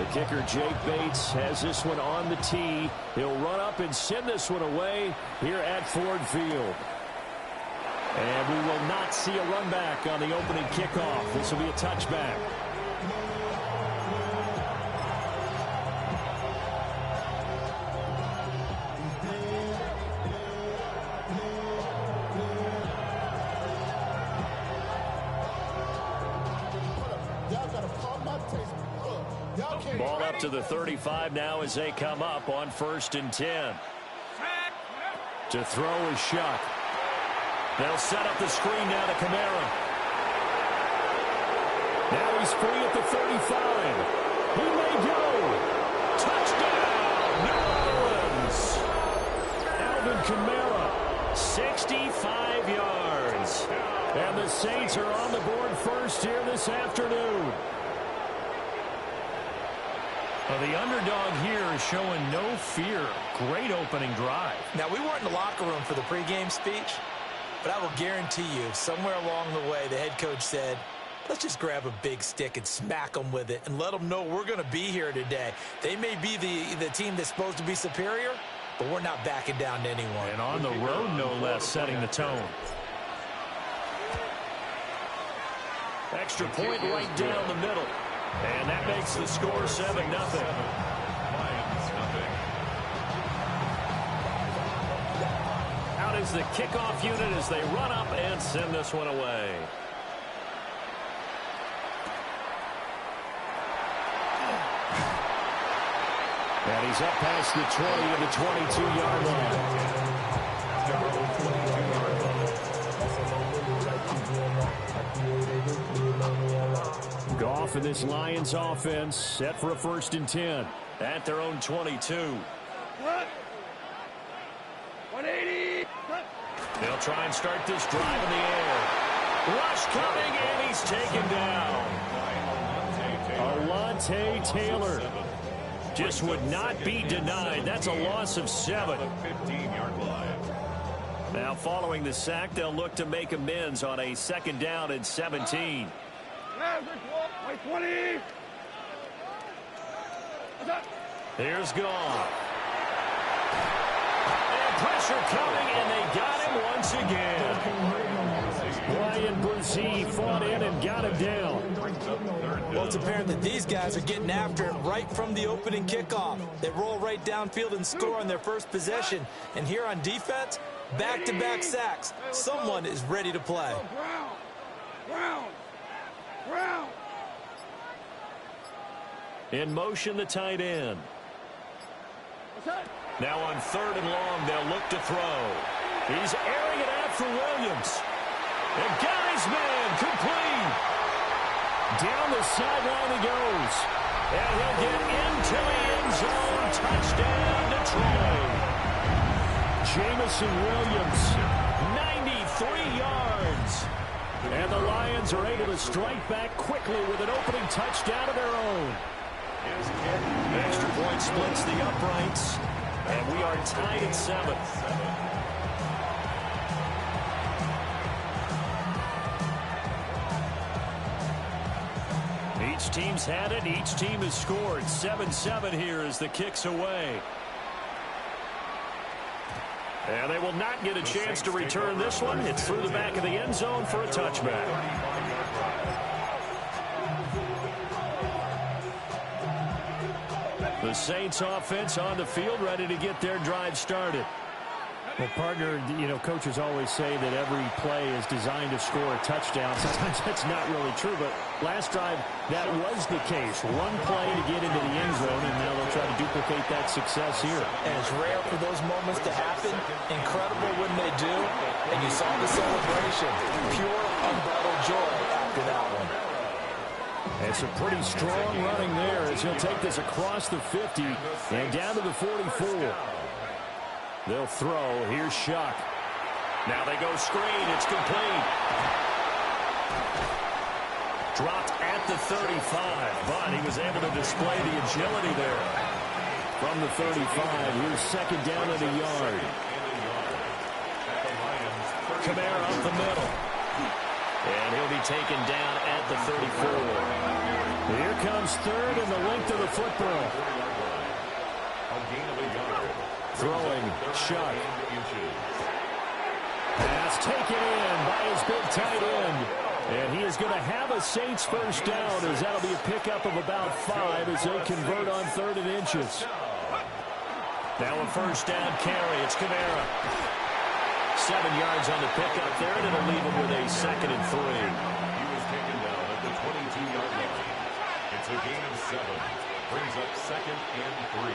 The kicker, Jake Bates, has this one on the tee. He'll run up and send this one away here at Ford Field. And we will not see a run back on the opening kickoff. This will be a touchback. Ball up to the 35 now as they come up on 1st and 10. To throw is Shuck. They'll set up the screen now to Kamara. Now he's free at the 35. He may go. Touchdown, New Orleans. Alvin Kamara, 65 yards. And the Saints are on the board first here this afternoon. Well, the underdog here is showing no fear. Great opening drive. Now, we weren't in the locker room for the pregame speech, but I will guarantee you, somewhere along the way, the head coach said, let's just grab a big stick and smack them with it and let them know we're going to be here today. They may be the team that's supposed to be superior, but we're not backing down to anyone. And on the road, no less, setting the tone. Extra point right down the middle. And that makes the score 7-0. Out is the kickoff unit as they run up and send this one away. And he's up past the 20 of the 22-yard line. Goff and this Lions offense set for a 1st and 10 at their own 22. 180. They'll try and start this drive in the air. Rush coming, and he's taken down. Alontae Taylor just would not be denied. That's a loss of 7. Now following the sack, they'll look to make amends on a 2nd down and 17. 20. Here's Goff. And pressure coming, and they got him once again. Ryan Brzee fought in and got him down. Well, it's apparent that these guys are getting after it right from the opening kickoff. They roll right downfield and score on their first possession. And here on defense, back-to-back sacks. Someone is ready to play. Ground. In motion, the tight end. Now on 3rd and long, they'll look to throw. He's airing it out for Williams. And got his man complete. Down the sideline he goes. And he'll get into the end zone. Touchdown, Detroit. Jamison Williams, 93 yards. And the Lions are able to strike back quickly with an opening touchdown of their own. Extra point splits the uprights, and we are tied at 7. Each team's had it. Each team has scored. 7-7 here as the kick's away. And they will not get a chance to return this one. It's through the back of the end zone for a touchback. The Saints offense on the field, ready to get their drive started. Well, partner, coaches always say that every play is designed to score a touchdown. Sometimes that's not really true, but last drive, that was the case. One play to get into the end zone, and now they'll try to duplicate that success here. And it's rare for those moments to happen. Incredible when they do. And you saw the celebration. Pure, unbridled joy after that one. And some pretty strong running there as he'll take this across the 50 and down to the 44. They'll throw. Here's Shuck. Now they go screen. It's complete. Dropped at the 35, but he was able to display the agility there. From the 35, here's 2nd down at a yard. Kamara up the middle. And he'll be taken down at the 34. Here comes third and the length of the football. Throwing, Shuck. Pass taken in by his big tight end. And he is going to have a Saints first down, as that'll be a pickup of about 5 as they convert on 3rd and inches. Now a first down carry. It's Kamara. 7 yards on the pickup there, and it'll leave him with a 2nd and 3. He was taken down at the 22-yard line. It's a gain of 7. Brings up 2nd and 3.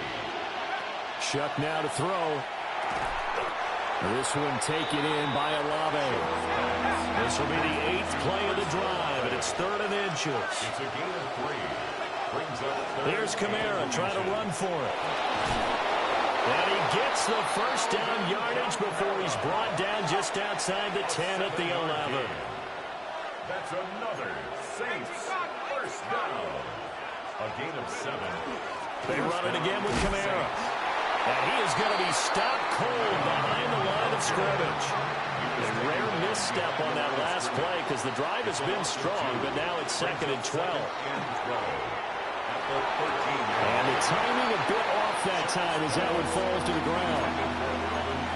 Shuck now to throw. This one taken in by Olave. This will be the 8th play of the drive, and it's 3rd and inches. It's a gain of 3. Brings up 3rd. Here's Kamara trying to run for it. And he gets the first down yardage before he's brought down just outside the 10 at the 11. That's another Saints first down. A gain of 7. They run it again with Kamara. And he is going to be stopped cold behind the line of scrimmage. A rare misstep on that last play because the drive has been strong, but now it's 2nd and 12. And the timing a bit off that time as that one falls to the ground.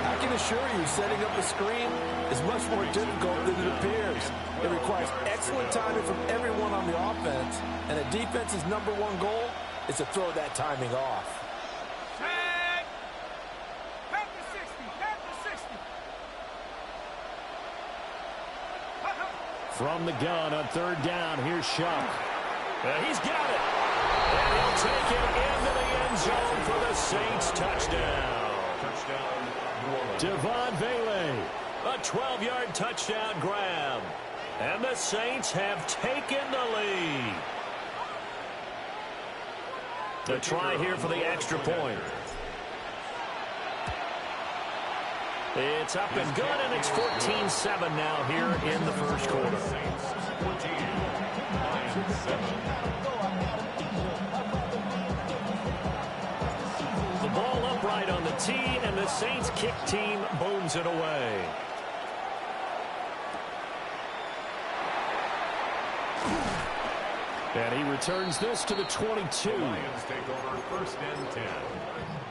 I can assure you, setting up a screen is much more difficult than it appears. It requires excellent timing from everyone on the offense, and a defense's #1 goal is to throw that timing off. From the gun on 3rd down, here's Shuck. He's got it. And he'll take it into the end zone for the Saints touchdown. Devon Bailey, a 12-yard touchdown grab. And the Saints have taken the lead. The try here for the extra point. It's up and good, and it's 14-7 now here in the first quarter. The ball upright on the tee, and the Saints kick team booms it away. And he returns this to the 22. The Lions take over 1st and 10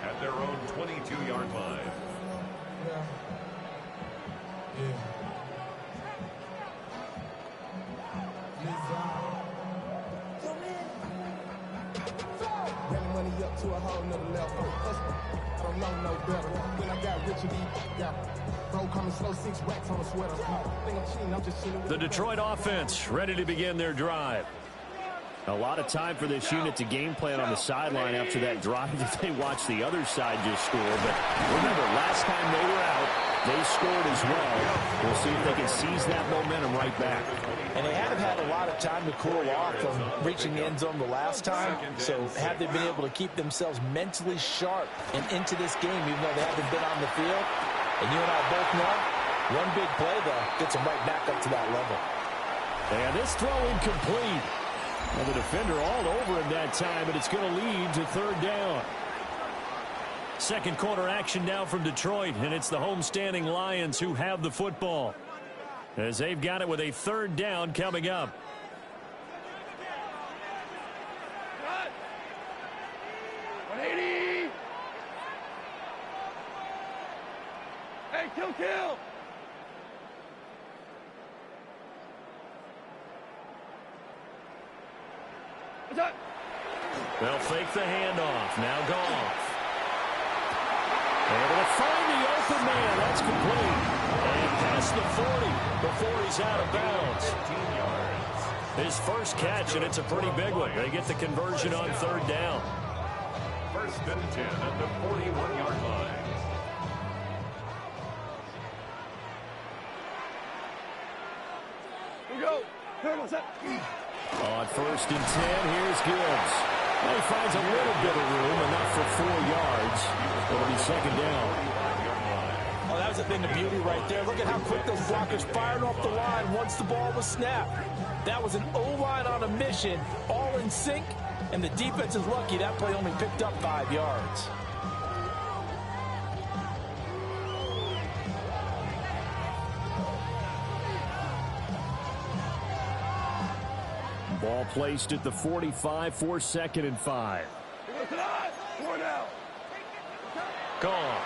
at their own 22-yard line. The Detroit offense ready to begin their drive. A lot of time for this unit to game plan on the sideline after that drive if they watch the other side just score. But remember, last time they were out, they scored as well. We'll see if they can seize that momentum right back. And they have had a lot of time to cool off from reaching the end zone the last time. So have they been able to keep themselves mentally sharp and into this game, even though they haven't been on the field? And you and I both know, one big play, though, gets them right back up to that level. And this throw incomplete. Well, the defender all over him that time, but it's going to lead to 3rd down. Second quarter action now from Detroit, and it's the homestanding Lions who have the football, as they've got it with a 3rd down coming up. Cut. 180. Hey, kill. They'll fake the handoff. Now Goff. Able to find the open man. That's complete. And past the 40 before he's out of bounds. 15 yards. His first catch, and it's a pretty big one. They get the conversion on 3rd down. 1st and 10 at the 41-yard line. Here we go. Turn set. On 1st and 10, here's Gibbs. Well, he finds a little bit of room, enough for 4 yards. It'll be 2nd down. Oh, that was a thing of beauty right there. Look at how quick those blockers fired off the line once the ball was snapped. That was an O-line on a mission, all in sync, and the defense is lucky that play only picked up 5 yards. Ball placed at the 45 for 2nd and 5. Four down. Gone.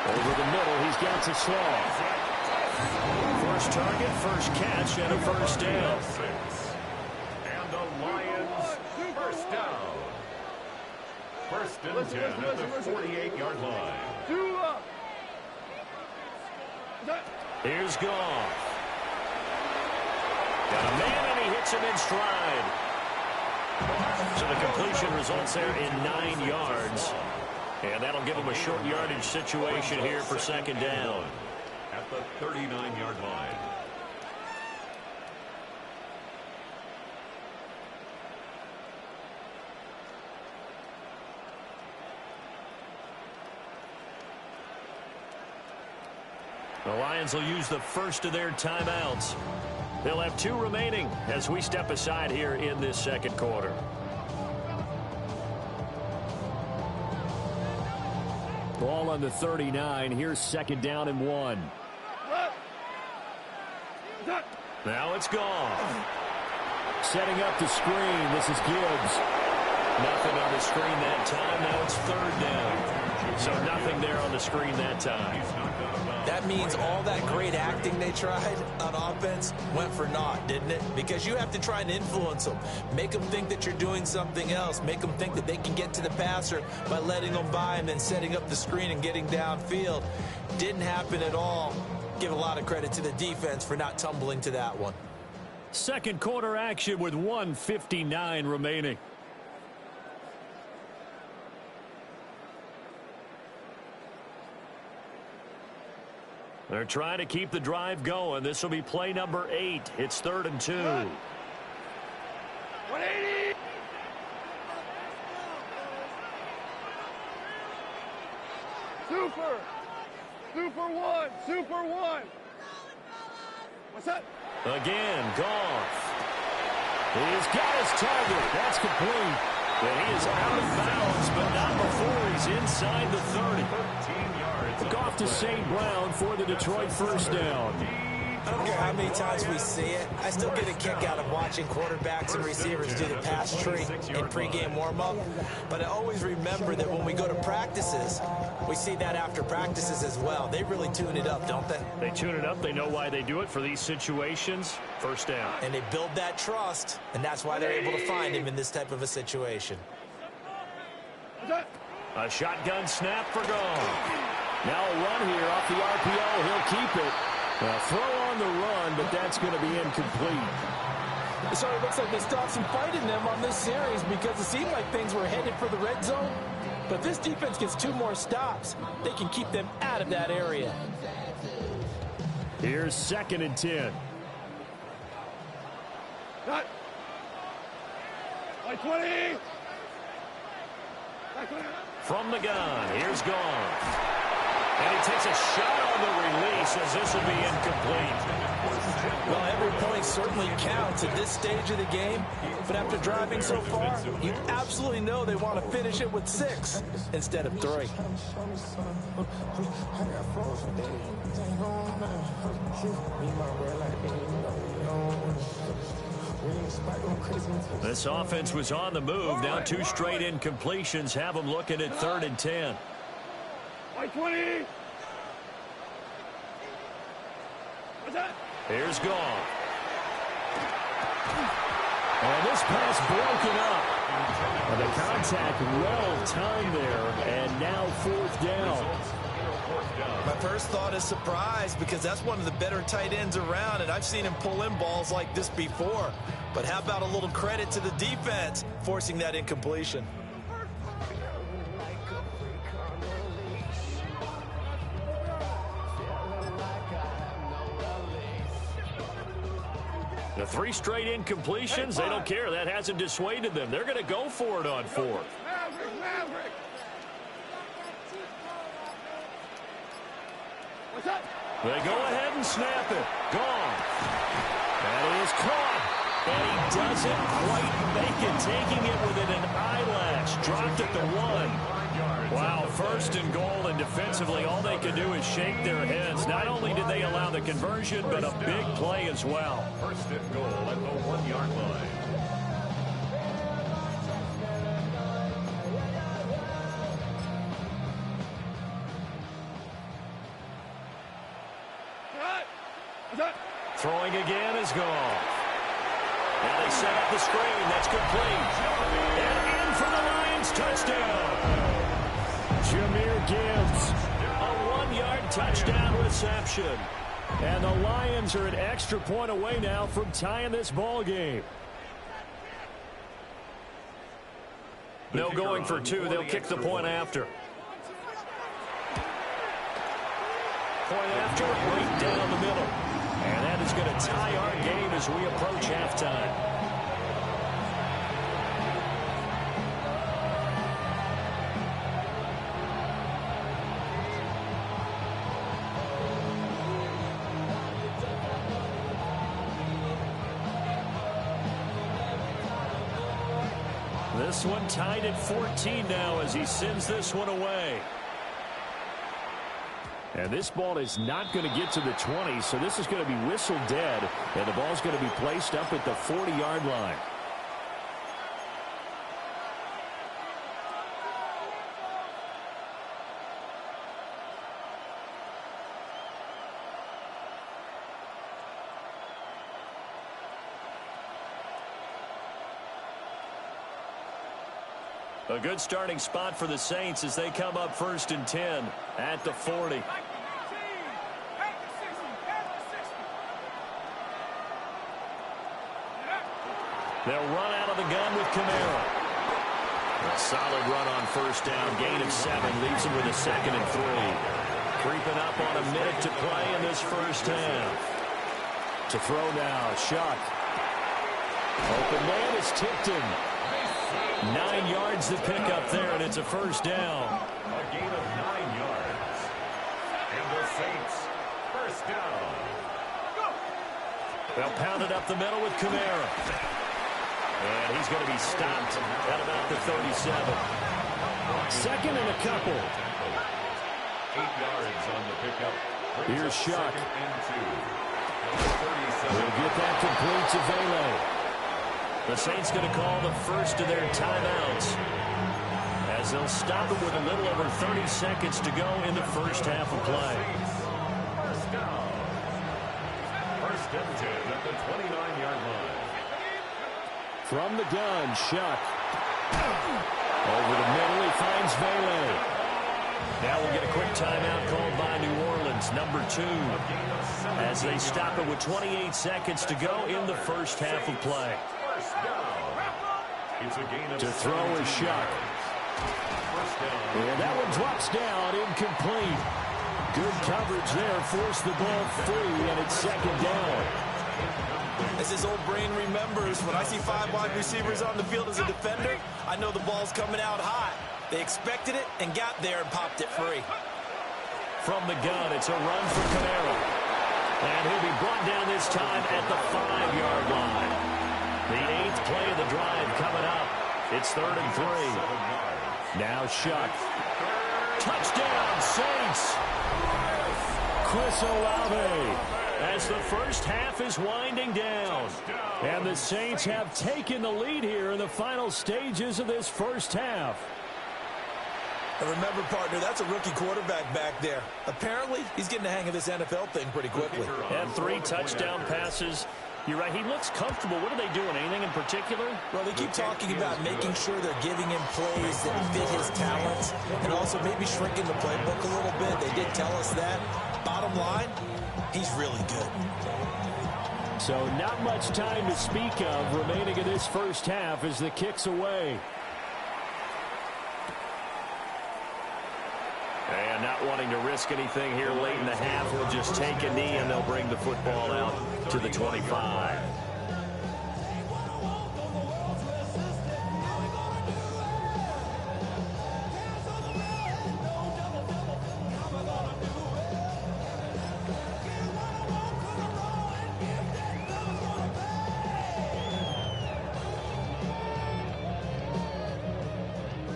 Over the middle, he's got to Slaw. First target, first catch, and a first down. And the Lions, first down. First and 10 at the 48-yard line. Here's Goff. Got a man, and he hits him in stride. So the completion results there in 9 yards. And that'll give him a short yardage situation here for 2nd down. At the 39-yard line. The Lions will use the first of their timeouts. They'll have 2 remaining as we step aside here in this 2nd quarter. Ball on the 39. Here's 2nd down and 1. Now it's gone. Setting up the screen. This is Gibbs. Nothing on the screen that time. Now it's 3rd down. So nothing there on the screen that time. That means all that great acting they tried on offense went for naught, didn't it? Because you have to try and influence them. Make them think that you're doing something else. Make them think that they can get to the passer by letting them by and then setting up the screen and getting downfield. Didn't happen at all. Give a lot of credit to the defense for not tumbling to that one. 2nd quarter action with 1:59 remaining. They're trying to keep the drive going. This will be play number 8. It's 3rd and 2. 180. Super. Super one. Super one. What's that? Again, Goff. He's got his target. That's complete. And he is out of bounds, but not before he's inside the 30. 13 yards. Goff to St. Brown for the Detroit first down. I don't care how many times we see it. I still get a kick out of watching quarterbacks and receivers do the pass tree in pregame warm-up. But I always remember that when we go to practices, we see that after practices as well. They really tune it up, don't they? They tune it up. They know why they do it for these situations. First down. And they build that trust, and that's why they're able to find him in this type of a situation. A shotgun snap for Goff. Now a run here off the RPO. He'll keep it. Throw on the run, but that's going to be incomplete. So it looks like they stopped some fight in them on this series because it seemed like things were headed for the red zone. But this defense gets 2 more stops. They can keep them out of that area. Here's 2nd and 10. Cut. 20. From the gun, here's Goff. And he takes a shot on the release as this will be incomplete. Well, every point certainly counts at this stage of the game. But after driving so far, you absolutely know they want to finish it with 6 instead of 3. This offense was on the move. Now 2 straight incompletions have them looking at 3rd and 10. 20. What's that? Here's Goff. And this pass broken up. And the contact well timed there. And now 4th down. My first thought is surprise because that's one of the better tight ends around, and I've seen him pull in balls like this before. But how about a little credit to the defense forcing that incompletion? The 3 straight incompletions, they don't care. That hasn't dissuaded them. They're going to go for it on 4th. Maverick. What's up? They go ahead and snap it. Gone. That is caught. And he doesn't quite make it, taking it within an eyelash. Dropped at the 1. yards. Wow, first and goal, and defensively, all they could do is shake their heads. Not only did they allow the conversion, but a big play as well. First and goal at the 1-yard line. Throwing again is gone. Now they set up the screen. That's complete. And in for the Lions touchdown. Jahmyr Gibbs. A 1-yard touchdown reception. And the Lions are an extra point away now from tying this ball game. No going for two. They'll kick the point after. Point after, right down the middle. And that is going to tie our game as we approach halftime. This one tied at 14 now as he sends this one away. And this ball is not going to get to the 20, so this is going to be whistled dead, and the ball's going to be placed up at the 40-yard line. A good starting spot for the Saints as they come up 1st and 10 at the 40. They'll run out of the gun with Kamara. A solid run on 1st down. Gain of 7 leaves him with a 2nd and 3. Creeping up on a minute to play in this 1st half. To throw now, Shuck. Open man is Tipton. 9 yards to pick up there, and it's a 1st down. A gain of 9 yards. And the Saints, 1st down. They'll pound it up the middle with Kamara. And he's going to be stopped at about the 37. 2nd and a couple. 8 yards on the pickup. Here's Shuck. 2nd and 2. We'll get that complete to Vele. The Saints going to call the first of their timeouts as they'll stop it with a little over 30 seconds to go in the 1st half of play. 1st down. 1st and 10 at the 29-yard line. From the gun, Shuck. Over the middle, he finds Vele. Now we'll get a quick timeout called by New Orleans, number 2, as they stop it with 28 seconds to go in the 1st half of play. It's a gain of to throw is Shuck. And that one drops down, incomplete. Good coverage there, forced the ball free, and it's 2nd down. As his old brain remembers, when I see 5 wide receivers on the field as a defender, I know the ball's coming out hot. They expected it and got there and popped it free. From the gun, it's a run for Kamara. And he'll be brought down this time at the 5-yard line. The 8th play of the drive coming up. It's 3rd and 3. Now Shuck. Touchdown, Saints. Chris Olave. As the 1st half is winding down. And the Saints have taken the lead here in the final stages of this 1st half. And remember, partner, that's a rookie quarterback back there. Apparently, he's getting the hang of this NFL thing pretty quickly. And 3 touchdown passes. You're right, he looks comfortable. What are they doing? Anything in particular? Well, they keep talking about making sure they're giving him plays that fit his talents and also maybe shrinking the playbook a little bit. They did tell us that. Bottom line, he's really good. So not much time to speak of remaining in this 1st half as the kick's away. And not wanting to risk anything here late in the half, he'll just take a knee and they'll bring the football out to the 25.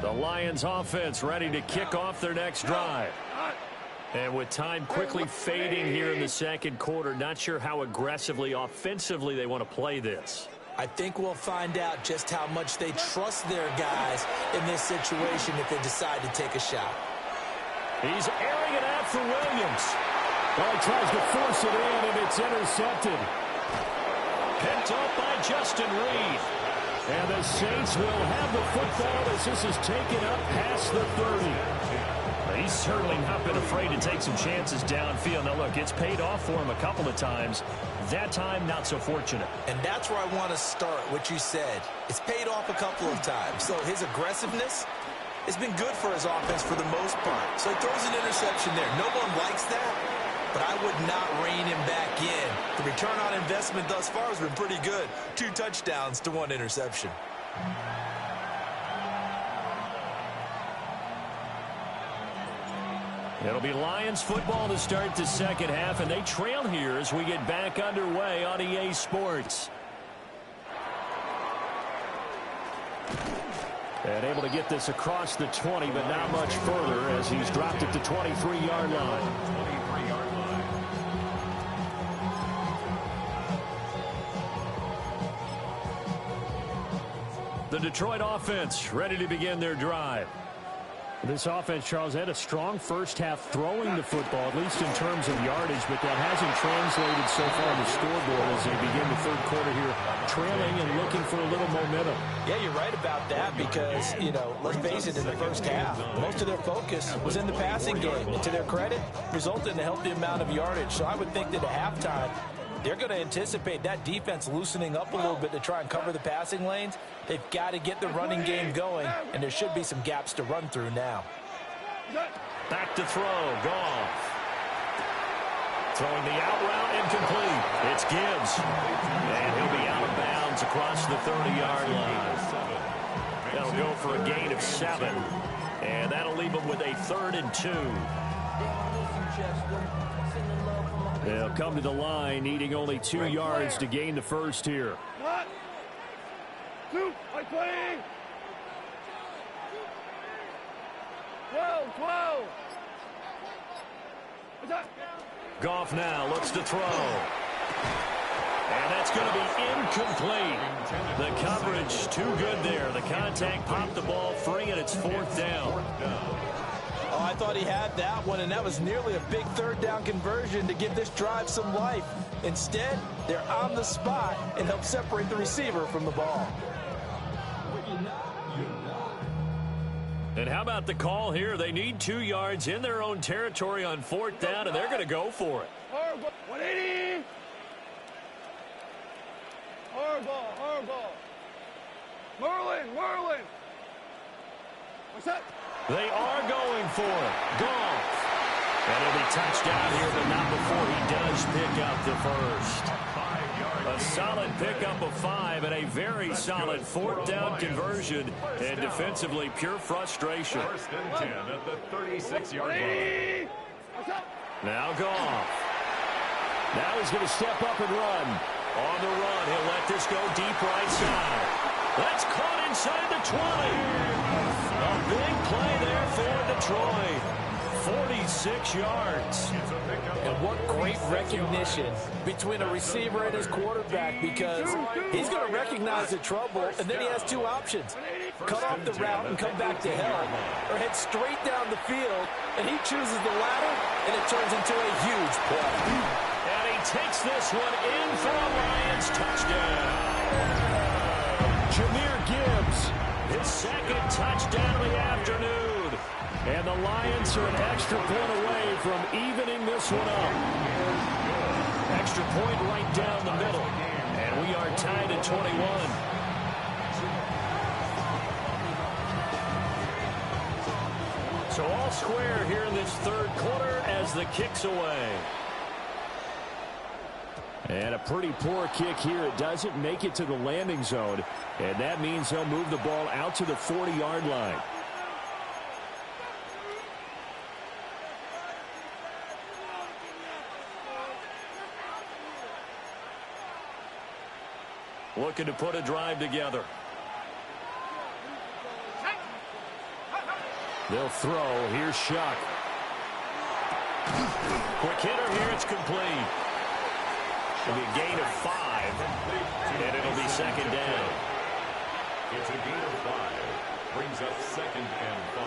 The Lions offense ready to kick off their next drive. And with time quickly fading here in the second quarter, not sure how aggressively, offensively they want to play this. I think we'll find out just how much they trust their guys in this situation if they decide to take a shot. He's airing it out for Williams. Well, he tries to force it in, and it's intercepted. Picked up by Justin Reed. And the Saints will have the football as this is taken up past the 30. He's certainly not been afraid to take some chances downfield. Now, look, it's paid off for him a couple of times. That time, not so fortunate. And that's where I want to start, what you said. It's paid off a couple of times. So his aggressiveness has been good for his offense for the most part. So he throws an interception there. No one likes that, but I would not rein him back in. The return on investment thus far has been pretty good. 2 touchdowns to 1 interception. It'll be Lions football to start the second half, and they trail here as we get back underway on EA Sports. And able to get this across the 20, but not much further as he's dropped it to 23-yard line. 23-yard line. The Detroit offense ready to begin their drive. This offense, Charles, had a strong first half throwing the football, at least in terms of yardage, but that hasn't translated so far on the scoreboard as they begin the third quarter here, trailing and looking for a little momentum. Yeah, you're right about that because, you know, let's face it, in the first half, most of their focus was in the passing game. And to their credit, resulted in a healthy amount of yardage. So I would think that at halftime, they're going to anticipate that defense loosening up a little bit to try and cover the passing lanes. They've got to get the running game going, and there should be some gaps to run through now. Back to throw, Goff. Throwing the out route, incomplete. It's Gibbs. And he'll be out of bounds across the 30-yard line. That'll go for a gain of 7. And that'll leave them with a 3rd and 2. They'll come to the line, needing only 2 yards to gain the first here. 2, 20. 12. Goff now looks to throw. And that's going to be incomplete. The coverage too good there. The contact popped the ball free, and it's 4th down. Oh, I thought he had that one, and that was nearly a big 3rd down conversion to give this drive some life. Instead, they're on the spot and help separate the receiver from the ball. And how about the call here? They need 2 yards in their own territory on 4th down, and they're going to go for it. 180. Hardball. Merlin. What's that? They are going for it. Goff. And he'll be touchdown here, but not before he does pick up the first. A solid pickup of 5 and a very solid 4th down conversion. And defensively, pure frustration. 1st and 10 at the 36-yard line. Now Goff. Now he's going to step up and run. On the run, he'll let this go deep right side. That's caught inside the 20. A big play there for Detroit. 46 yards. And what great recognition between a receiver and his quarterback, because he's going to recognize the trouble, and then he has 2 options. Cut off the route and come back to help, or head straight down the field, and he chooses the latter, and it turns into a huge play. And he takes this one in for a Lions touchdown. Jahmyr Gibbs, his 2nd touchdown of the afternoon. And the Lions are an extra point away from evening this one up. Extra point right down the middle. And we are tied at 21. So all square here in this 3rd quarter as the kick's away. And a pretty poor kick here. It doesn't make it to the landing zone. And that means they'll move the ball out to the 40-yard line. Looking to put a drive together. They'll throw. Here's Shuck. Quick hitter here. It's complete. It'll be a gain of 5, and it'll be second down. It's a gain of 5. Brings up second and 5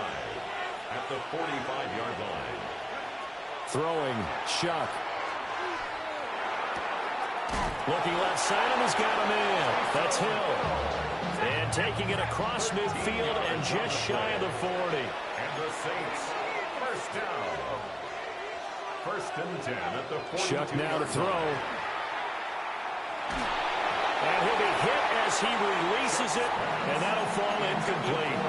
at the 45-yard line. Throwing, Shuck. Looking left side, and he's got him in. That's Hill. And taking it across midfield and just shy of the 40. And the Saints, first down. First and 10 at the 42-yard line. Shuck now to throw. And he'll be hit as he releases it, and that'll fall incomplete.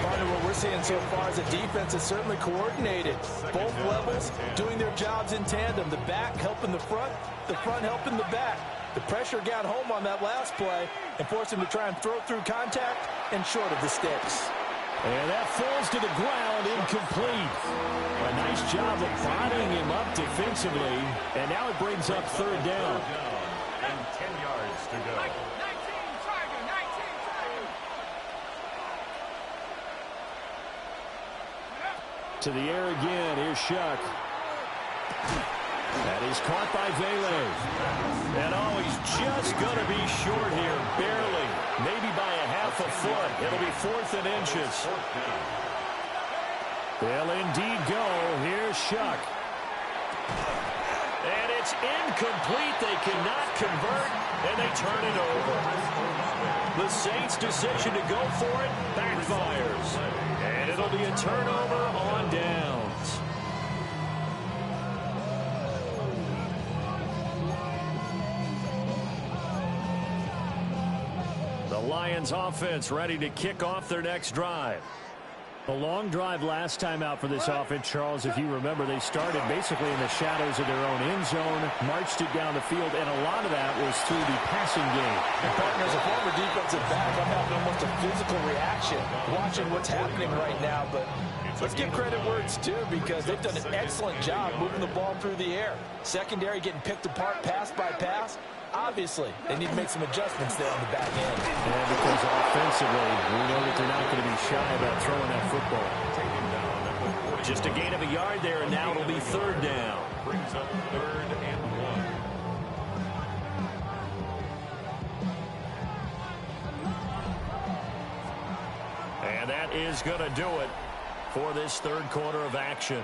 Part of what we're seeing so far is the defense is certainly coordinated. Both levels doing their jobs in tandem. The back helping the front helping the back. The pressure got home on that last play and forced him to try and throw through contact and short of the sticks. And that falls to the ground, incomplete. A nice job of bodying him up defensively, and now it brings up third down. And 10 yards to go. 19, Tiger, 19. To the air again. Here's Shuck. That is caught by Vele. And he's just going to be short here, barely. Maybe by a half a foot. It'll be 4th and inches. They'll indeed go. Here's Shuck. And it's incomplete. They cannot convert, and they turn it over. The Saints' decision to go for it backfires. And it'll be a turnover on downs. The Lions offense ready to kick off their next drive. A long drive last time out for this offense, Charles. If you remember, they started basically in the shadows of their own end zone, marched it down the field, and a lot of that was through the passing game. And partner, as a former defensive back, I'm having almost a physical reaction watching what's happening right now. But let's give credit where it's due, because they've done an excellent job moving the ball through the air. Secondary getting picked apart pass by pass. Obviously, they need to make some adjustments there on the back end. And because offensively, we know that they're not going to be shy about throwing that football. Just a gain of a yard there, and now it'll be third down. Brings up third and 1. And that is going to do it for this third quarter of action.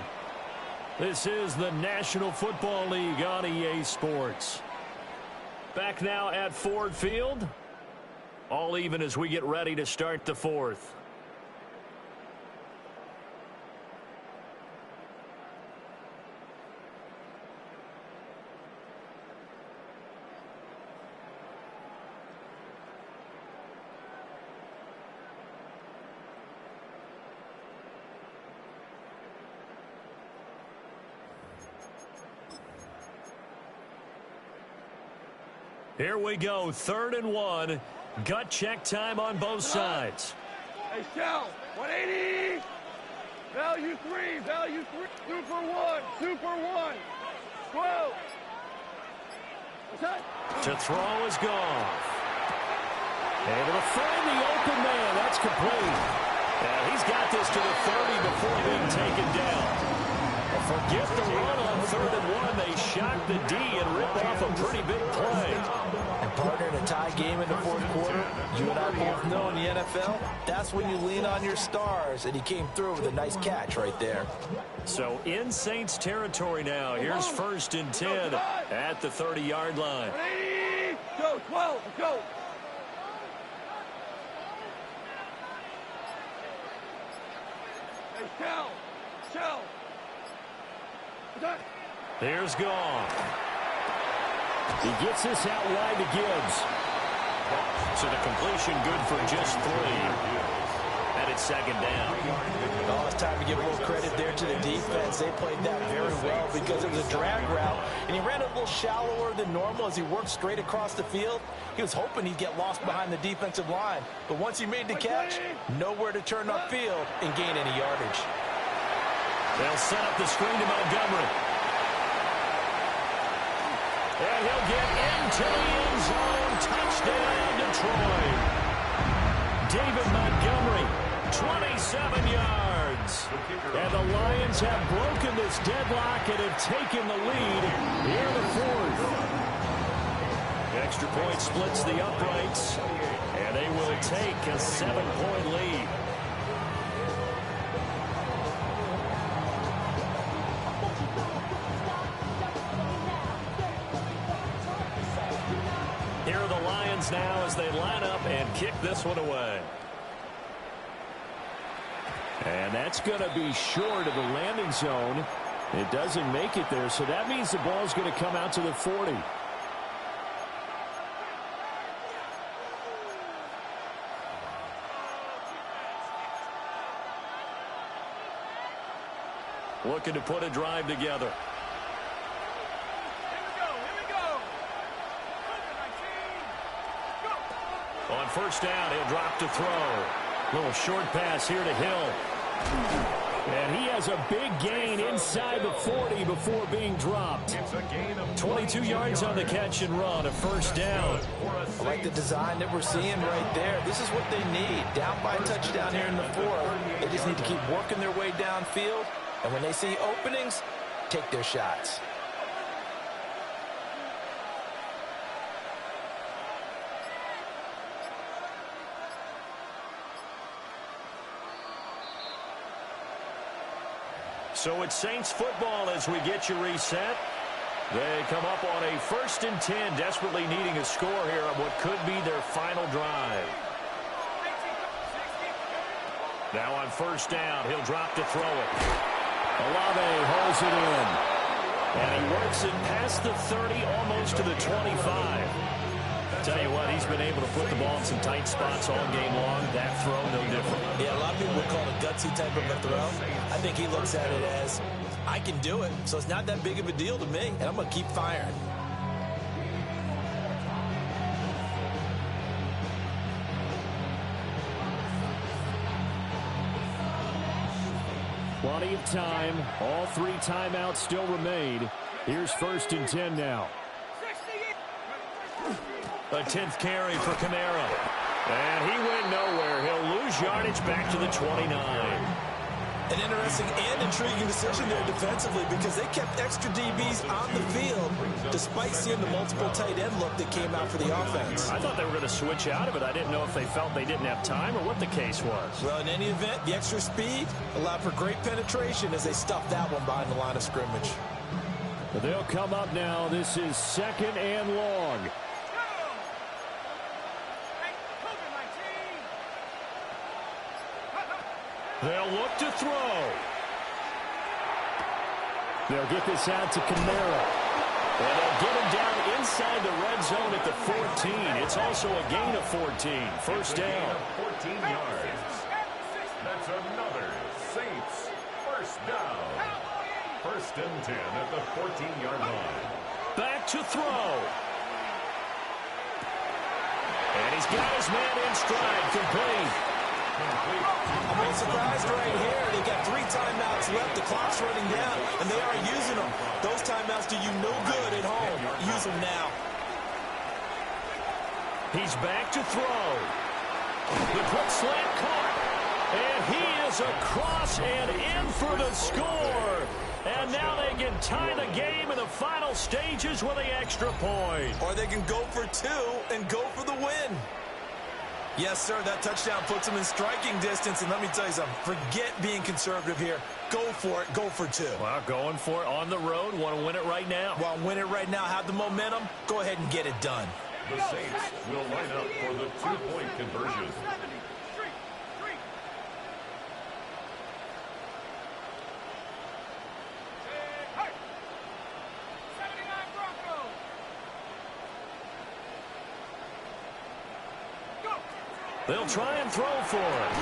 This is the National Football League on EA Sports. Back now at Ford Field. All even as we get ready to start the fourth. Here we go, 3rd and 1. Gut check time on both sides. Hey, Shell, 180. Value 3, value 3. Super 1, super 1. 12. What's that? To throw is gone. Able to find the open man. That's complete. And he's got this to the 30 before being taken down. Forget the run on 3rd and 1. They shocked the D and ripped off a pretty big play. And partner, in a tie game in the fourth quarter, you and I both know in the NFL, that's when you lean on your stars, and he came through with a nice catch right there. So in Saints territory now. Here's 1st and 10 at the 30-yard line. 180. Go, 12, go. Hey, Shell. There's Goff. He gets this out wide to Gibbs. So the completion good for just 3. And it's second down. Oh, it's time to give a little credit there to the defense. They played that very well because it was a drag route, and he ran a little shallower than normal as he worked straight across the field. He was hoping he'd get lost behind the defensive line, but once he made the catch, nowhere to turn upfield and gain any yardage. They'll set up the screen to Montgomery. And he'll get into the end zone. Touchdown, Detroit. David Montgomery, 27 yards. And the Lions have broken this deadlock and have taken the lead here in the fourth. Extra point splits the uprights, and they will take a 7-point lead. Here are the Lions now as they line up and kick this one away. And that's going to be short of the landing zone. It doesn't make it there, so that means the ball's going to come out to the 40. Looking to put a drive together. On first down, he'll drop to throw. Little short pass here to Hill. And he has a big gain inside the 40 before being dropped. 22 yards on the catch and run, a first down. I like the design that we're seeing right there. This is what they need. Down by a touchdown here in the fourth. They just need to keep working their way downfield. And when they see openings, take their shots. So it's Saints football as we get you reset. They come up on a 1st and 10, desperately needing a score here on what could be their final drive. Now on first down, he'll drop to throw it. Olave holds it in. And he works it past the 30, almost to the 25. Tell you what, he's been able to put the ball in some tight spots all game long. That throw, no different. Yeah, a lot of people would call it a gutsy type of a throw. I think he looks at it as, I can do it, so it's not that big of a deal to me, and I'm going to keep firing. Plenty of time. All 3 timeouts still remain. Here's 1st and 10 now. A 10th carry for Kamara. And he went nowhere. He'll lose yardage back to the 29. An interesting and intriguing decision there defensively because they kept extra DBs on the field despite seeing the multiple tight end look that came out for the offense. I thought they were going to switch out of it. I didn't know if they felt they didn't have time or what the case was. Well, in any event, the extra speed allowed for great penetration as they stuffed that one behind the line of scrimmage. But they'll come up now. This is 2nd and long. They'll look to throw. They'll get this out to Kamara. And they'll get him down inside the red zone at the 14. It's also a gain of 14. First down. 14 yards. That's another Saints first down. 1st and 10 at the 14-yard line. Back to throw. And he's got his man in stride. Complete. I'm not surprised right here. They got 3 timeouts left. The clock's running down, and they are using them. Those timeouts do you no good at home. Use them now. He's back to throw. The quick slant caught. And he is across and in for the score. And now they can tie the game in the final stages with the extra point. Or they can go for 2 and go for the win. Yes, sir, that touchdown puts them in striking distance. And let me tell you something, forget being conservative here. Go for it. Go for 2. Well, going for it on the road. Want to win it right now. Want to win it right now. Have the momentum. Go ahead and get it done. The Saints will line up for the 2-point conversion. They'll try and throw for it.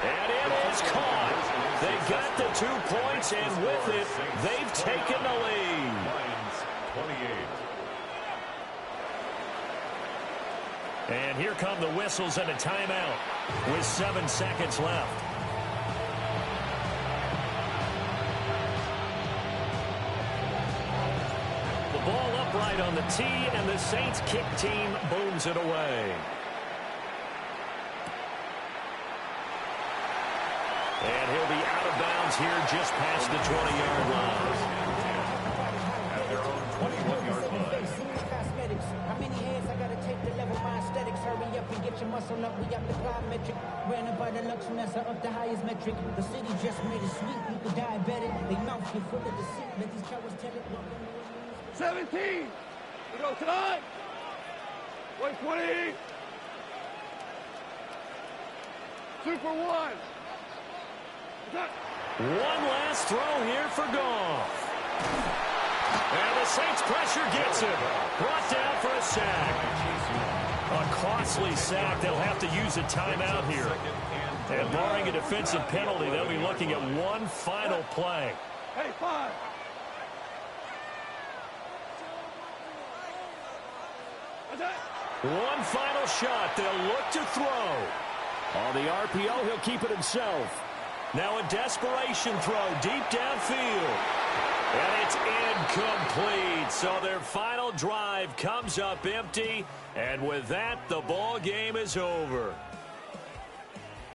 And it is caught. They got the 2 points, and with it, they've taken the lead. Lions 28. And here come the whistles and a timeout with 7 seconds left. The ball upright on the tee, and the Saints kick team booms it away. And he'll be out of bounds here just past the 20-yard line. At their own 21-yard line. How many hands I gotta take to level my aesthetics? Hurry up and get your muscle up. We got the metric. Ran up by the luxury, that's up the highest metric. The city just made it sweet. People diabetic. They mouth get full of deceit. Let these cowards tell it. 17. We go tonight. 120. Super one. One last throw here for Goff. And the Saints pressure gets him. Brought down for a sack. A costly sack. They'll have to use a timeout here. And barring a defensive penalty, they'll be looking at one final play. Hey, 5. One final shot. They'll look to throw. On the RPO, he'll keep it himself. Now a desperation throw deep downfield. And it's incomplete. So their final drive comes up empty. And with that, the ball game is over.